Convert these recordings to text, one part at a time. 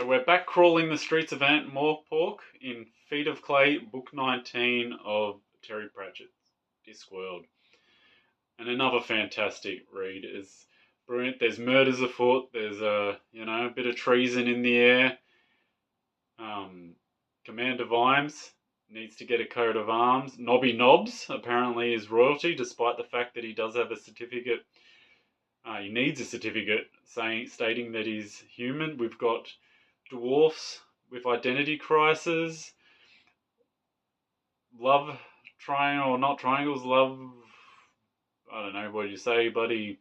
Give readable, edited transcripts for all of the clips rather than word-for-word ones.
So we're back crawling the streets of Ankh Morpork in Feet of Clay, Book 19 of Terry Pratchett's Discworld. And another fantastic read. Is brilliant. There's murders afoot. There's a bit of treason in the air. Commander Vimes needs to get a coat of arms. Nobby Nobbs apparently is royalty, despite the fact that he does have a certificate. He needs a certificate stating that he's human. We've got dwarfs with identity crisis, love triangle or not triangles, love, I don't know what you say, buddy,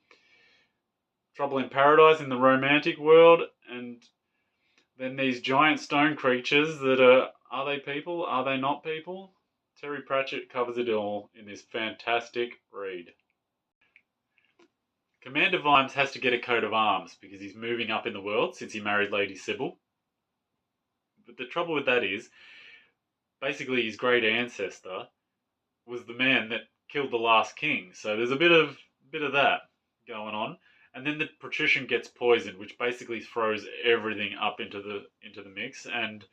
trouble in paradise in the romantic world, and then these giant stone creatures that are they people, are they not people? Terry Pratchett covers it all in this fantastic read. Commander Vimes has to get a coat of arms because he's moving up in the world since he married Lady Sybil. But the trouble with that is, basically his great ancestor was the man that killed the last king. So there's a bit of that going on. And then the patrician gets poisoned, which basically throws everything up into the mix. And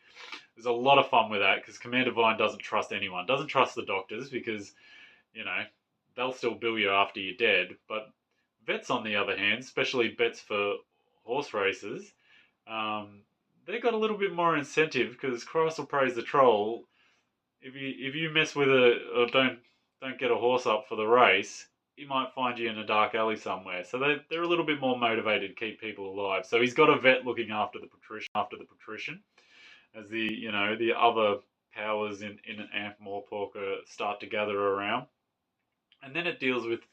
there's a lot of fun with that because Commander Vine doesn't trust anyone. Doesn't trust the doctors because, they'll still bill you after you're dead. But vets, on the other hand, especially vets for horse races, they got a little bit more incentive because Christ will praise the troll. If you mess with or don't get a horse up for the race, he might find you in a dark alley somewhere. So they're a little bit more motivated to keep people alive. So he's got a vet looking after the patrician, as the other powers in Ankh Morpork start to gather around, and then it deals with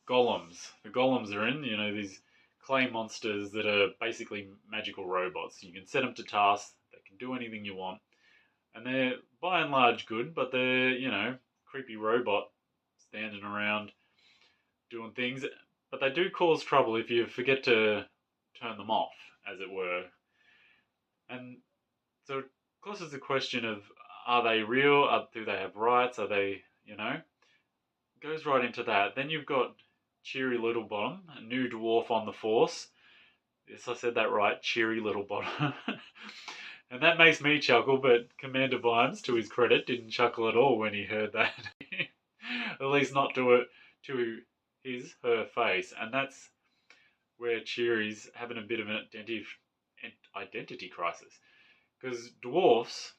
golems. The golems are in these clay monsters that are basically magical robots. You can set them to tasks. They can do anything you want. And they're, by and large, good, but they're, creepy robot standing around doing things. But they do cause trouble if you forget to turn them off, as it were. And so, of course, it's a question of, are they real? Do they have rights? Are they, it goes right into that. Then you've got Cheery Littlebottom, a new dwarf on the force. Yes, I said that right, Cheery Littlebottom. And that makes me chuckle, but Commander Vimes, to his credit, didn't chuckle at all when he heard that. At least not to her face. And that's where Cheery's having a bit of an identity crisis. Because dwarfs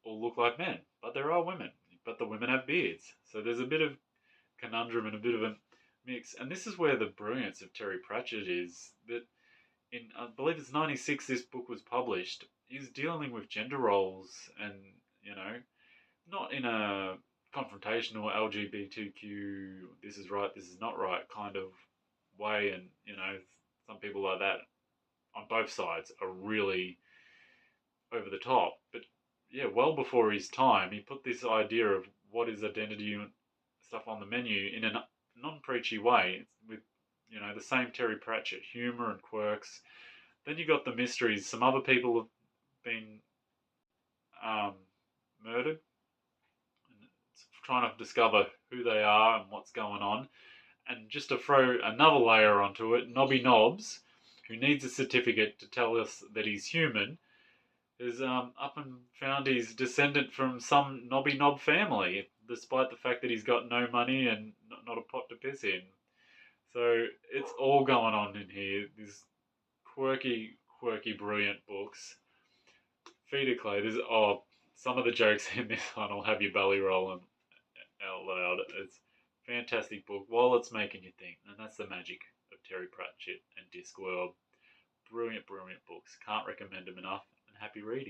all look like men, but there are women. But the women have beards. So there's a bit of conundrum and a bit of a mix. And this is where the brilliance of Terry Pratchett is, that in, I believe it's 96 this book was published. He's dealing with gender roles and, not in a confrontational LGBTQ, this is right, this is not right kind of way. And, some people like that on both sides are really over the top. But yeah, well before his time, he put this idea of what is identity and stuff on the menu in a non-preachy way with, the same Terry Pratchett, humour and quirks. Then you got the mysteries. Some other people have been murdered. And it's trying to discover who they are and what's going on. And just to throw another layer onto it, Nobby Nobbs, who needs a certificate to tell us that he's human, is up and found he's descendant from some Nobby Nob family, despite the fact that he's got no money and not a pot to piss in. So it's all going on in here. These quirky, brilliant books. Feet of Clay. Some of the jokes in this one will have your belly rolling out loud. It's a fantastic book while it's making you think. And that's the magic of Terry Pratchett and Discworld. Brilliant books. Can't recommend them enough. And happy reading.